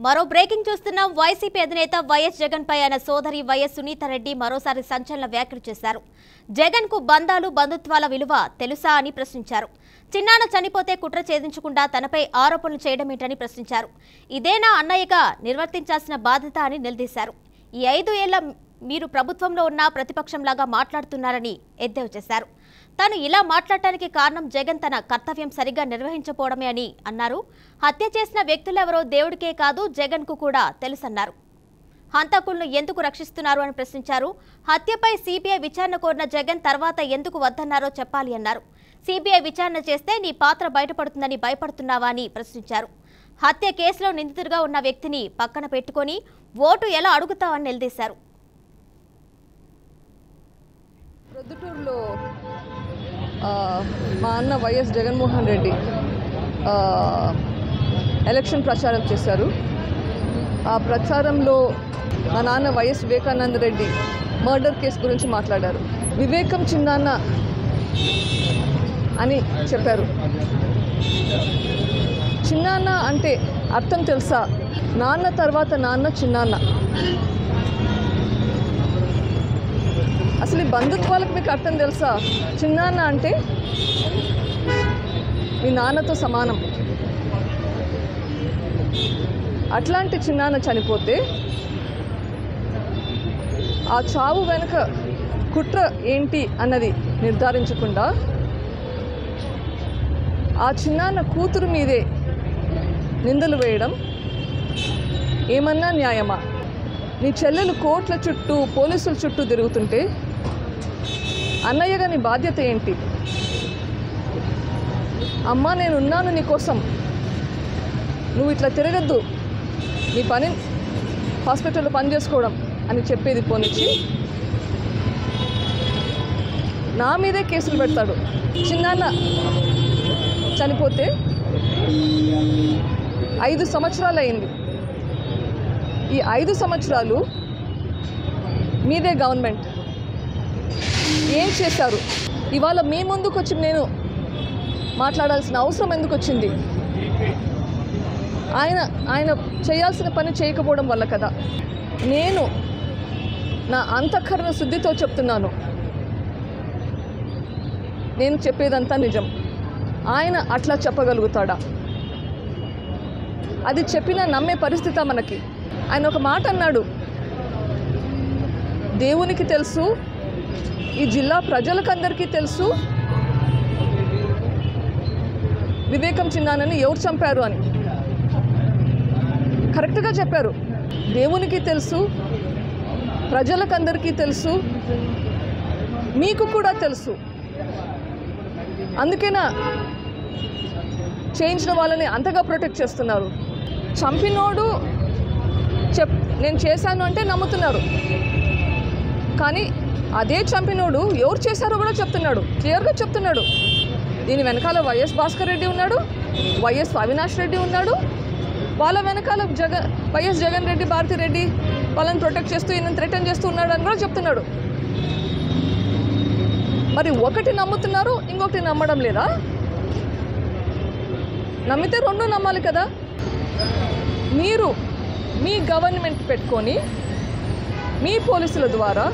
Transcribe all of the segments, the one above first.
మరో బ్రేకింగ్ చూస్తున్నాం. వైసీపీ అధినేత వైఎస్ జగన్ పై ఆయన సోదరి వైఎస్ సునీతారెడ్డి మరోసారి సంచలన వ్యాఖ్యలు చేశారు. జగన్ కు బంధాలు బంధుత్వాల విలువ తెలుసా అని ప్రశ్నించారు. చిన్నాన్న చనిపోతే కుట్ర ఛేదించకుండా తనపై ఆరోపణలు చేయడమేంటని ప్రశ్నించారు. ఇదేనా అన్నయ్యగా నిర్వర్తించాల్సిన బాధ్యత అని నిలదీశారు. ఈ 5 ఏళ్ల మీరు ప్రభుత్వంలో ఉన్న ప్రతిపక్షంలాగా మాట్లాడుతున్నారని ఎద్దేవా చేశారు. తాను ఇలా మాట్లాడటానికి కారణం జగన్ తన కర్తవ్యం సరిగ్గా నిర్వహించకపోవడమే అని అన్నారు. హత్య చేసిన వ్యక్తులెవరో దేవుడికే కాదు జగన్ కు కూడా తెలుసన్నారు. హంతకులను ఎందుకు రక్షిస్తున్నారు అని ప్రశ్నించారు. హత్యపై సిబిఐ విచారణ కోరిన జగన్ తర్వాత ఎందుకు వద్దన్నారో చెప్పాలి అన్నారు. సిబిఐ విచారణ చేస్తే నీ పాత్ర బయటపడుతుందని భయపడుతున్నావా అని ప్రశ్నించారు. హత్య కేసులో నిందితుడిగా ఉన్న వ్యక్తిని పక్కన పెట్టుకొని ఓటు ఎలా అడుగుతావని నిలదీశారు. ప్రొద్దుటూరులో మా అన్న వైఎస్ జగన్మోహన్ రెడ్డి ఎలక్షన్ ప్రచారం చేశారు. ఆ ప్రచారంలో మా నాన్న YS Vivekananda Reddy murder case గురించి మాట్లాడారు. వివేకం చిన్నాన్న అని చెప్పారు. చిన్నాన్న అంటే అర్థం తెలుసా? నాన్న తర్వాత నాన్న చిన్నాన్న. అసలు ఈ బంధుత్వాలకు మీకు అర్థం తెలుసా? చిన్నాన్న అంటే మీ నాన్నతో సమానం. అట్లాంటి చిన్నాన్న చనిపోతే ఆ చావు వెనుక కుట్ర ఏంటి అన్నది నిర్ధారించకుండా ఆ చిన్నాన్న కూతురు మీదే నిందలు వేయడం ఏమన్నా న్యాయమా? నీ చెల్లెలు కోర్టుల చుట్టూ పోలీసుల చుట్టూ తిరుగుతుంటే అన్నయ్యగా నీ బాధ్యత ఏంటి? అమ్మా నేనున్నాను నీకోసం, నువ్వు ఇట్లా తిరగద్దు, నీ పని హాస్పిటల్లో పని చేసుకోవడం అని చెప్పేది పోనిచ్చి నా మీదే కేసులు పెడతాడు. చిన్నాన్న చనిపోతే 5 సంవత్సరాలు అయింది. ఈ 5 సంవత్సరాలు మీదే గవర్నమెంట్ ఏం చేశారు? ఇవాళ మీ ముందుకు వచ్చి నేను మాట్లాడాల్సిన అవసరం ఎందుకు వచ్చింది? ఆయన చేయాల్సిన పని చేయకపోవడం వల్ల కదా. నేను నా అంతఃకరణ శుద్ధితో చెప్తున్నాను, నేను చెప్పేదంతా నిజం. ఆయన అట్లా చెప్పగలుగుతాడా? అది చెప్పినా నమ్మే పరిస్థితి మనకి. ఆయన ఒక మాట అన్నాడు, దేవునికి తెలుసు, ఈ జిల్లా ప్రజలకందరికీ తెలుసు వివేకం చిన్నాన్నని ఎవరు చంపారు అని. కరెక్ట్గా చెప్పారు. దేవునికి తెలుసు, ప్రజలకందరికీ తెలుసు, మీకు కూడా తెలుసు. అందుకేనా చేయించిన వాళ్ళని అంతగా ప్రొటెక్ట్ చేస్తున్నారు. చంపినోడు నేను చేశాను అంటే నమ్ముతున్నారు, కానీ అదే చంపినోడు ఎవరు చేశారో కూడా చెప్తున్నాడు, క్లియర్గా చెప్తున్నాడు. దీని వెనకాల వైఎస్ భాస్కర్ రెడ్డి ఉన్నాడు, వైఎస్ అవినాష్ రెడ్డి ఉన్నాడు, వాళ్ళ వెనకాల వైఎస్ జగన్ రెడ్డి, భారతి రెడ్డి వాళ్ళని ప్రొటెక్ట్ చేస్తూ ఈయన థ్రెటన్ చేస్తూ ఉన్నాడు అని కూడా చెప్తున్నాడు. మరి ఒకటి నమ్ముతున్నారు, ఇంకొకటి నమ్మడం లేదా? నమ్మితే 2 నమ్మాలి కదా. మీరు మీ గవర్నమెంట్ పెట్టుకొని మీ పోలీసుల ద్వారా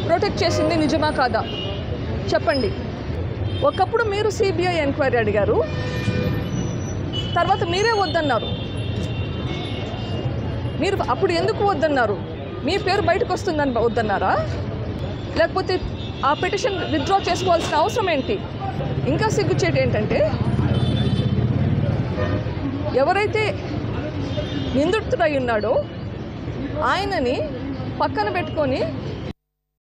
ప్రొటెక్ట్ చేసింది నిజమా కాదా చెప్పండి. ఒకప్పుడు మీరు సిబిఐ ఎంక్వైరీ అడిగారు, తర్వాత మీరే వద్దన్నారు. మీరు అప్పుడు ఎందుకు వద్దన్నారు? మీ పేరు బయటకు వస్తుందని వద్దన్నారా? లేకపోతే ఆ పిటిషన్ విత్డ్రా చేసుకోవాల్సిన అవసరం ఏంటి? ఇంకా సిగ్గుచేటు ఏంటంటే, ఎవరైతే నిందితుడై ఉన్నాడో ఆయనని పక్కన పెట్టుకొని